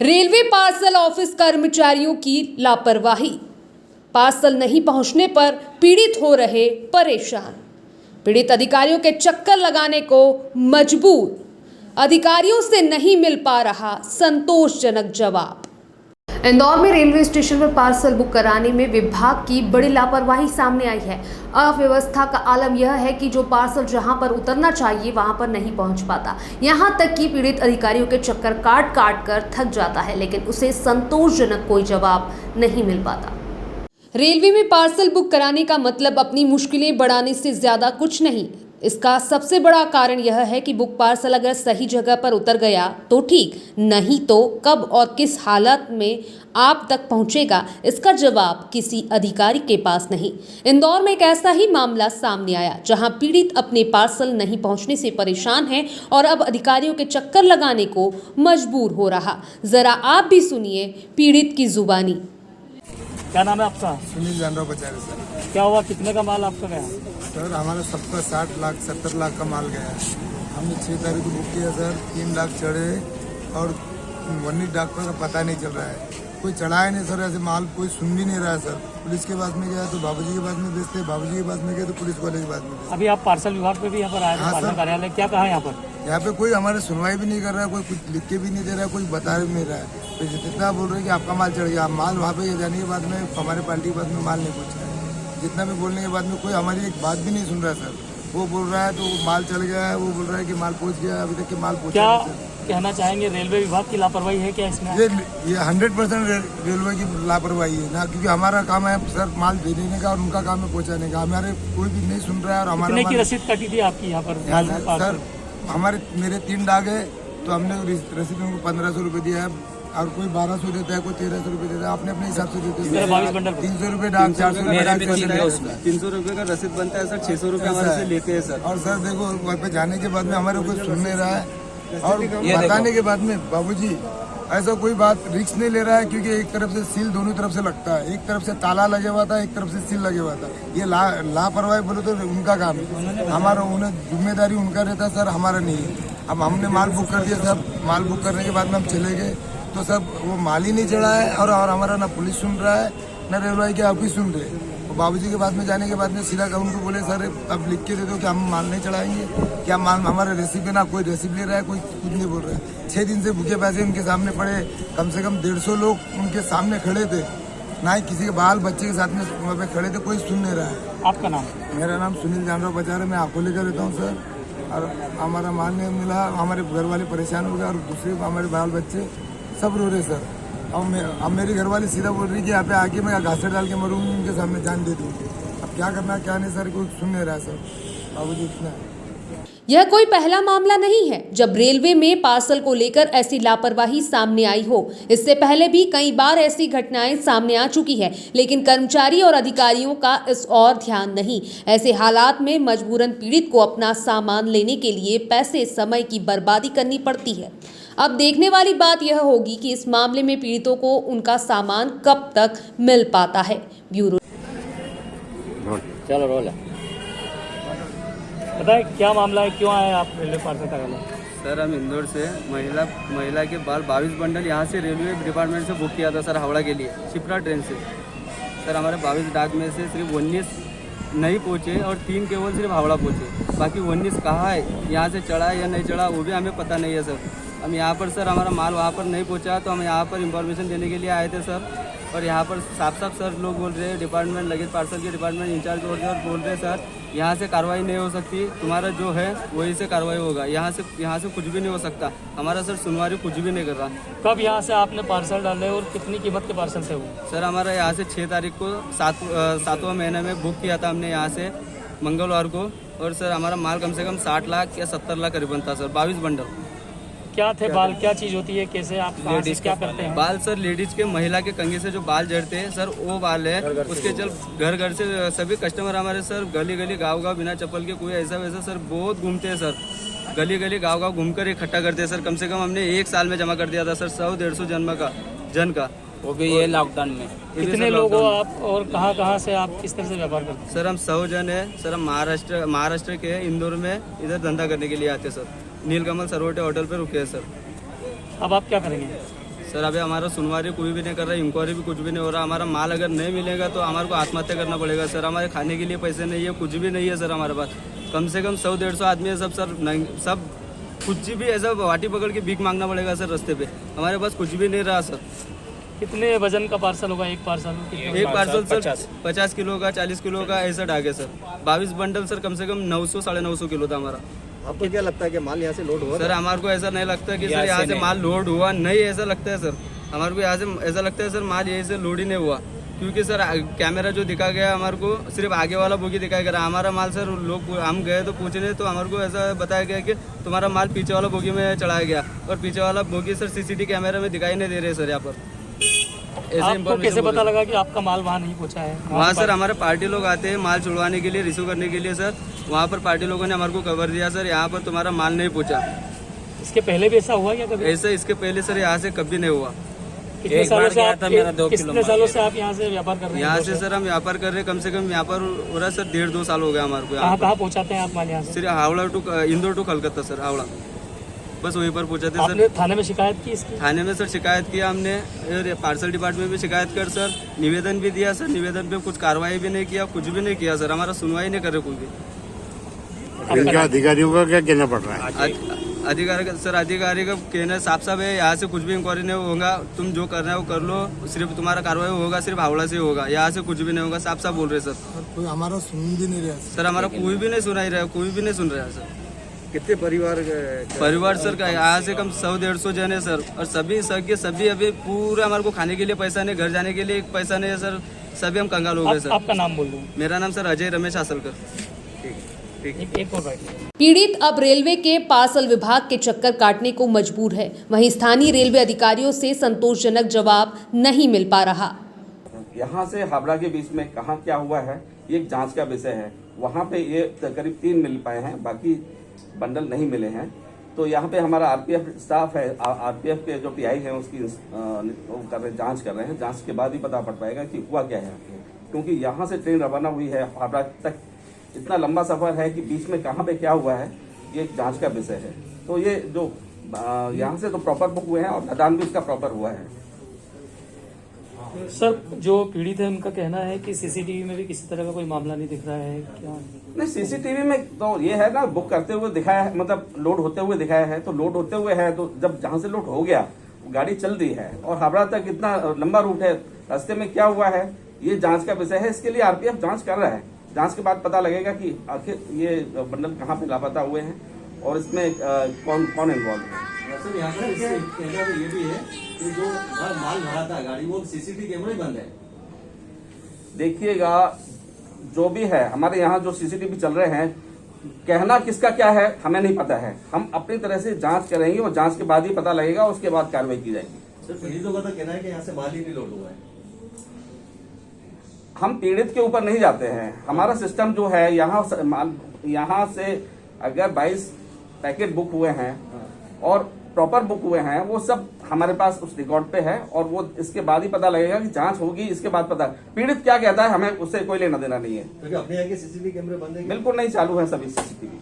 Railway parcel office कर्मचारियों की लापरवाही। पार्सल नहीं पहुंचने पर पीड़ित हो रहे परेशान। पीड़ित अधिकारियों के चक्कर लगाने को मजबूर। अधिकारियों से नहीं मिल पा रहा संतोषजनक जवाब। इंदौर में रेलवे स्टेशन पर पार्सल बुक कराने में विभाग की बड़ी लापरवाही सामने आई है। अव्यवस्था का आलम यह है कि जो पार्सल जहां पर उतरना चाहिए वहां पर नहीं पहुंच पाता। यहां तक कि पीड़ित अधिकारियों के चक्कर काट काट कर थक जाता है, लेकिन उसे संतोषजनक कोई जवाब नहीं मिल पाता। रेलवे में पार्सल बुक कराने का मतलब अपनी मुश्किलें बढ़ाने से ज्यादा कुछ नहीं। इसका सबसे बड़ा कारण यह है कि बुक पार्सल अगर सही जगह पर उतर गया तो ठीक, नहीं तो कब और किस हालत में आप तक पहुंचेगा, इसका जवाब किसी अधिकारी के पास नहीं। इंदौर में एक ऐसा ही मामला सामने आया जहां पीड़ित अपने पार्सल नहीं पहुंचने से परेशान है और अब अधिकारियों के चक्कर लगाने को मजबूर हो रहा। जरा आप भी सुनिए पीड़ित की जुबानी। क्या नाम है आपका? सुनील जानराव बचारे सर। क्या हुआ, कितने का माल आपका गया? सर हमारा सबका 60 लाख 70 लाख का माल गया। हमने 6 तारीख को बुक किया सर, 3 लाख चढ़े और वन्नी डॉक्टर का पता नहीं चल रहा है। कोई चढ़ाया नहीं सर, ऐसे माल कोई सुन भी नहीं रहा है सर। पुलिस के पास में गया तो बाबूजी के पास में भेजते, बाबूजी के पास में गए तो पुलिस वाले के पास में भेजते। अभी आप पार्सल विभाग पे भी यहाँ पर आए थे? हाँ, पार्सल सर। कार्यालय क्या कहा यहाँ पर? यहाँ पे कोई हमारे सुनवाई भी नहीं कर रहा है, कोई कुछ लिख के भी नहीं दे रहा है, कोई बता भी नहीं रहा है। तो जितना बोल रहे हैं कि आपका माल चढ़ गया, माल वहाँ पे जाने के बाद में हमारे पार्टी के पास में माल नहीं पहुँचा है। जितना भी बोलने के बाद में कोई हमारी एक बात भी नहीं सुन रहा है सर। वो बोल रहा है तो माल चढ़ गया है, वो बोल रहा है कि माल पहुँच गया, अभी तक के माल पहुँचा क्या नहीं सर। कहना चाहेंगे, रेलवे विभाग की लापरवाही है क्या इसमें? ये 100% रेलवे की लापरवाही है ना, क्योंकि हमारा काम है सर माल दे देने का और उनका काम है पहुँचाने का। हमारे कोई भी नहीं सुन रहा है। और हमारा कितने की रसीद कटी थी आपकी यहाँ पर? सर मेरे 3 डाक है तो हमने रसीद उनको 1500 रुपये दिया है और कोई 1200 देता है, कोई 1300 रुपये देता है, अपने अपने हिसाब से देते हैं। 22 बंडल 300 रुपये डाक, 400 रुपये डाक, 300 रुपये का रसीद बनता है सर, 600 रुपये हमारे से लेते हैं सर। और सर देखो वहाँ पे जाने के बाद में हमारे कोई सुन नहीं रहा है और बताने के बाद में बाबूजी ऐसा कोई बात रिस्क नहीं ले रहा है, क्योंकि एक तरफ से सील दोनों तरफ से लगता है, एक तरफ से ताला लगे हुआ था, एक तरफ से सील लगे हुआ था। ये लापरवाही बोले तो उनका काम है, हमारा उन्हें जिम्मेदारी उनका रहता है सर, हमारा नहीं है। अब हमने माल बुक कर दिया सर, माल बुक करने के बाद में हम चले गए तो सब वो माल ही नहीं चढ़ा है और हमारा ना पुलिस सुन रहा है ना रेलवे के ऑफिस सुन रहे। तो बाबूजी के पास में जाने के बाद में सीधा उनको बोले सर अब लिख के दे दो कि हम माल नहीं चढ़ाएंगे, क्या माल हमारे रेसिपी है ना, कोई रेसिपी ले रहा है, कोई कुछ नहीं बोल रहा है। 6 दिन से भूखे पैसे उनके सामने पड़े, कम से कम 150 लोग उनके सामने खड़े थे, ना ही किसी के बाल बच्चे के साथ में वहाँ पे खड़े थे, कोई सुन नहीं रहा है। आपका नाम? मेरा नाम सुनील जानराव बचारे, मैं आपको लेकर रहता हूँ सर। और हमारा माल नहीं मिला, हमारे घर वाले परेशान हो गए और दूसरे हमारे बाल बच्चे सब रो रहे सर। अब मेरी घरवाली सीधा बोल रही कि यहाँ पे आके मैं घास डाल के मरूंगी, उनके सामने जान दे दूँगी। अब क्या करना है क्या नहीं सर, कोई सुन नहीं रहा है सर। बाबूजी इतना है। यह कोई पहला मामला नहीं है जब रेलवे में पार्सल को लेकर ऐसी लापरवाही सामने आई हो। इससे पहले भी कई बार ऐसी घटनाएं सामने आ चुकी है, लेकिन कर्मचारी और अधिकारियों का इस ओर ध्यान नहीं। ऐसे हालात में मजबूरन पीड़ित को अपना सामान लेने के लिए पैसे समय की बर्बादी करनी पड़ती है। अब देखने वाली बात यह होगी कि इस मामले में पीड़ितों को उनका सामान कब तक मिल पाता है। ब्यूरो। चलो रोल। बताए क्या मामला है, क्यों आए आप रेलवे पार्सल कार्यालय? सर हम इंदौर से महिला के बाल 22 बंडल यहाँ से रेलवे डिपार्टमेंट से बुक किया था सर, हावड़ा के लिए शिप्रा ट्रेन से। सर हमारे 22 डाक में से सिर्फ 19 नहीं पहुँचे और 3 केवल सिर्फ हावड़ा पहुँचे। बाकी 19 कहाँ है, यहाँ से चढ़ा या नहीं चढ़ा वो भी हमें पता नहीं है सर। हम यहाँ पर सर हमारा माल वहाँ पर नहीं पहुँचा तो हम यहाँ पर इंफॉर्मेशन देने के लिए आए थे सर। और यहाँ पर साफ साफ सर लोग बोल रहे हैं, डिपार्टमेंट लगेज पार्सल के डिपार्टमेंट इंचार्ज बोल रहे हैं सर यहाँ से कार्रवाई नहीं हो सकती, तुम्हारा जो है वही से कार्रवाई होगा, यहाँ से कुछ भी नहीं हो सकता। हमारा सर सुनवाई कुछ भी नहीं कर रहा। कब यहाँ से आपने पार्सल डाले और कितनी कीमत के पार्सल थे वो? सर हमारा यहाँ से 6 तारीख को 7वां महीने में बुक किया था हमने यहाँ से मंगलवार को। और सर हमारा माल कम से कम 60 लाख या 70 लाख करीबन था सर, 22 बंडल। क्या थे बाल, क्या चीज़ होती है, कैसे आप लेडीज क्या करते हैं? बाल सर लेडीज के महिला के कंघी से जो बाल जड़ते हैं सर वो बाल है, उसके चल घर घर से सभी कस्टमर हमारे सर गली गली गाँव गाँव बिना चप्पल के, कोई ऐसा वैसा सर बहुत घूमते हैं सर, गली गली गाँव गाँव घूमकर इकट्ठा करते हैं सर। कम से कम हमने 1 साल में जमा कर दिया था सर 100-150 जन का, वो भी ये लॉकडाउन में। कितने लोग हो आप और कहाँ से आप किस तरह से व्यापार करते हैं? सर हम 100 जन है सर। हम महाराष्ट्र के इंदौर में इधर धंधा करने के लिए आते हैं सर। नीलकमल सरवटे होटल पे रुके हैं सर। अब आप क्या करेंगे? सर अभी हमारा सुनवाई कोई भी नहीं कर रहा, इंक्वायरी भी कुछ भी नहीं हो रहा। हमारा माल अगर नहीं मिलेगा तो हमारे को आत्महत्या करना पड़ेगा सर। हमारे खाने के लिए पैसे नहीं है, कुछ भी नहीं है सर हमारे पास। कम से कम 100-150 आदमी है सब सर, सब कुछ भी ऐसा वाटी पकड़ के भीख मांगना पड़ेगा सर रास्ते पे। हमारे पास कुछ भी नहीं रहा सर। कितने वजन का पार्सल होगा एक पार्सल? एक पार्सल सर 50 किलो का, 40 किलो का ऐसा डाक है सर। 22 बंडल सर, कम से कम 900-950 किलो था हमारा। आपको क्या लगता है कि माल यहाँ से लोड हुआ? सर हमारे को ऐसा नहीं लगता कि सर यहाँ से माल लोड हुआ, नहीं ऐसा लगता है सर। हमारे को यहाँ से ऐसा लगता है सर माल यहीं से लोड ही नहीं हुआ, क्योंकि सर कैमरा जो दिखा गया हमारे को सिर्फ आगे वाला बोगी दिखाया गया। हमारा माल सर लोग हम गए तो पूछने तो हमारे को ऐसा बताया गया कि तुम्हारा माल पीछे वाला बोगी में चढ़ाया गया, और पीछे वाला बोगी सर सीसीटीवी कैमरा में दिखाई नहीं दे रहे सर। यहाँ पर आपको कैसे पता लगा कि आपका माल वहाँ नहीं पहुँचा है? वहाँ सर हमारे पार्टी लोग आते हैं माल छुड़वाने के लिए, रिसीव करने के लिए सर। वहाँ पर पार्टी लोगों ने हमारे को खबर दिया सर यहाँ पर तुम्हारा माल नहीं पहुँचा। इसके पहले भी ऐसा हुआ क्या कभी? ऐसा इसके पहले सर यहाँ से कभी नहीं हुआ। कितने सालों से आप यहाँ से व्यापार कर रहे हैं? यहाँ से सर हम व्यापार कर रहे हैं, कम से कम यहाँ पर हो रहा है सर 1.5-2 साल हो गया हमारे को। कहाँ पहुँचाते हैं आप माल यहाँ से? सिर्फ Howrah to Indore to Calcutta sir, Howrah बस वहीं पर पहुँचाते आपने सर। थाने में शिकायत की इसकी? थाने में सर शिकायत किया हमने, और पार्सल डिपार्टमेंट में शिकायत कर सर, निवेदन भी दिया सर। निवेदन पे कुछ कार्रवाई भी नहीं किया, कुछ भी नहीं किया सर। हमारा सुनवाई नहीं कर रहे कोई भी। इनका अधिकारियों का क्या कहना पड़ रहा है? अधिकारी का कहना साफ साफ है, यहाँ से कुछ भी इंक्वायरी नहीं होगा। तुम जो करना है वो कर लो, सिर्फ तुम्हारा कार्रवाई होगा सिर्फ हावड़ा से होगा, यहाँ से कुछ भी नहीं होगा। साफ साफ बोल रहे सर। कोई हमारा सुन भी नहीं रहा सर हमारा कोई भी नहीं सुना ही रहा, कोई भी नहीं सुन रहा है सर। कितने परिवार सर का यहाँ से कम 100-150 जन है सर, और सभी अभी पूरा हमारे को खाने के लिए पैसा नहीं, घर जाने के लिए पैसा नहीं है सर। सभी हम कंगाल हो गए सर। आपका नाम बोल दो। मेरा नाम सर अजय रमेश हासलकर। एक और बाइट। पीड़ित अब रेलवे के पार्सल विभाग के चक्कर काटने को मजबूर है। वहीं स्थानीय रेलवे अधिकारियों से संतोषजनक जवाब नहीं मिल पा रहा। यहाँ से हावड़ा के बीच में कहाँ क्या हुआ है ये एक जांच का विषय है। वहाँ पे ये करीब 3 मिल पाए हैं, बाकी बंडल नहीं मिले हैं। तो यहाँ पे हमारा आरपीएफ स्टाफ है, आरपीएफ के जो पीआई हैं उसकी जांच कर रहे हैं। जांच के बाद ही पता पड़ पाएगा कि हुआ क्या है, क्योंकि यहाँ से ट्रेन रवाना हुई है हावड़ा तक, इतना लंबा सफर है कि बीच में कहाँ पे क्या हुआ है ये एक जांच का विषय है। तो ये जो यहाँ से तो प्रॉपर बुक हुए हैं और लदान भी इसका प्रॉपर हुआ है। सर जो पीड़ित है उनका कहना है कि सीसीटीवी में भी किसी तरह का कोई मामला नहीं दिख रहा है, क्या? नहीं, सीसीटीवी में तो ये है ना, बुक करते हुए दिखाया है, मतलब लोड होते हुए दिखाया है। तो लोड होते हुए है तो जब जहां से लोड हो गया गाड़ी चल रही है, और हावड़ा तक इतना लंबा रूट है, रास्ते में क्या हुआ है ये जांच का विषय है। इसके लिए आरपीएफ जांच कर रहा है। जांच के बाद पता लगेगा कि आखिर ये बंडल कहाँ पे लापता हुए हैं और इसमें कौन कौन इन्वॉल्व है। सर यहाँ पर कहना तो ये भी है कि जो माल भरा था गाड़ी वो सीसीटीवी कैमरे बंद है। देखिएगा जो भी है हमारे यहाँ जो सीसीटीवी चल रहे हैं, कहना किसका क्या है हमें नहीं पता है। हम अपनी तरह से जांच करेंगे और जांच के बाद ही पता लगेगा, उसके बाद कार्रवाई की जाएगी। सर पीड़ितों का तो कहना है कि यहाँ से माल ही नहीं लोड हुआ है। हम पीड़ित के ऊपर नहीं जाते हैं। हमारा सिस्टम जो है यहाँ से अगर 22 पैकेट बुक हुए हैं और प्रॉपर बुक हुए हैं, वो सब हमारे पास उस रिकॉर्ड पे है, और वो इसके बाद ही पता लगेगा कि जांच होगी, इसके बाद पता पीड़ित क्या कहता है हमें उससे कोई लेना देना नहीं है। क्योंकि अपने यहाँ के सीसीटीवी कैमरे बंद है। बिल्कुल नहीं चालू है सभी सीसीटीवी।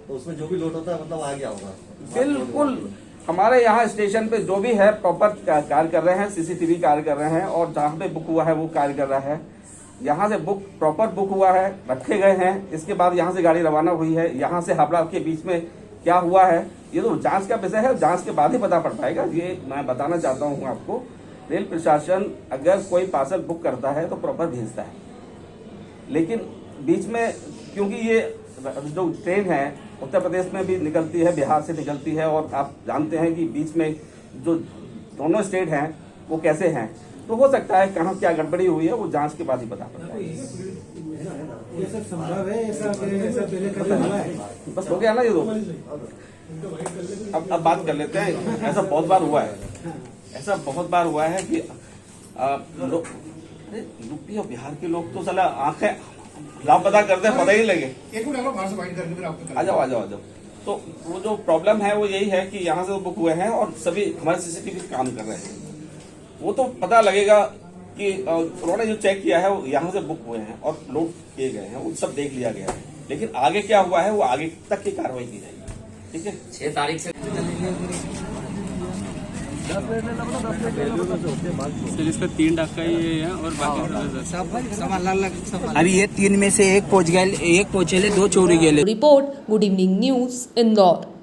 तो उसमें जो भी लोड होता है मतलब आ गया होगा। बिल्कुल हमारे यहाँ स्टेशन पे जो भी है प्रॉपर कार्य कर रहे हैं, सीसीटीवी कार्य कर रहे हैं, और जहाँ पे बुक हुआ है वो कार्य कर रहा है। यहाँ से बुक प्रॉपर बुक हुआ है, रखे गए हैं। इसके बाद यहाँ से गाड़ी रवाना हुई है। यहाँ से हावड़ा के बीच में क्या हुआ है ये तो जांच का विषय है, जांच के बाद ही पता पड़ पाएगा। ये मैं बताना चाहता हूँ आपको, रेल प्रशासन अगर कोई पार्सल बुक करता है तो प्रॉपर भेजता है, लेकिन बीच में क्योंकि ये जो ट्रेन है उत्तर प्रदेश में भी निकलती है, बिहार से निकलती है, और आप जानते हैं कि बीच में जो दोनों स्टेट हैं वो कैसे हैं, तो हो सकता है कहाँ क्या गड़बड़ी हुई है वो जांच के बाद ही पता पड़ता है। ये सब संभव है? ऐसा पहले कभी हुआ है? बस हो गया ना ये दो। अब बात कर लेते हैं। ऐसा बहुत बार हुआ है, ऐसा बहुत बार हुआ है कि यूपी और बिहार के लोग तो साला आंखें लापता करते पता ही लगे। आ जाओ। तो वो जो प्रॉब्लम है वो यही है कि यहाँ से बुक हुए हैं और सभी हमारे सीसीटीवी काम कर रहे हैं। वो तो पता लगेगा कि उन्होंने जो चेक किया है वो यहाँ से बुक हुए हैं और लोड किए गए हैं, वो सब देख लिया गया है। लेकिन आगे क्या हुआ है वो आगे तक की कार्रवाई की जाएगी। ठीक है, 6 तारीख से सर इसका 3 टक्का ही है और बाकी सब अभी ये 3 में से एक पहुंच गए, एक पहुंचेले, 2 चोरी गेले। Report good evening news Indore.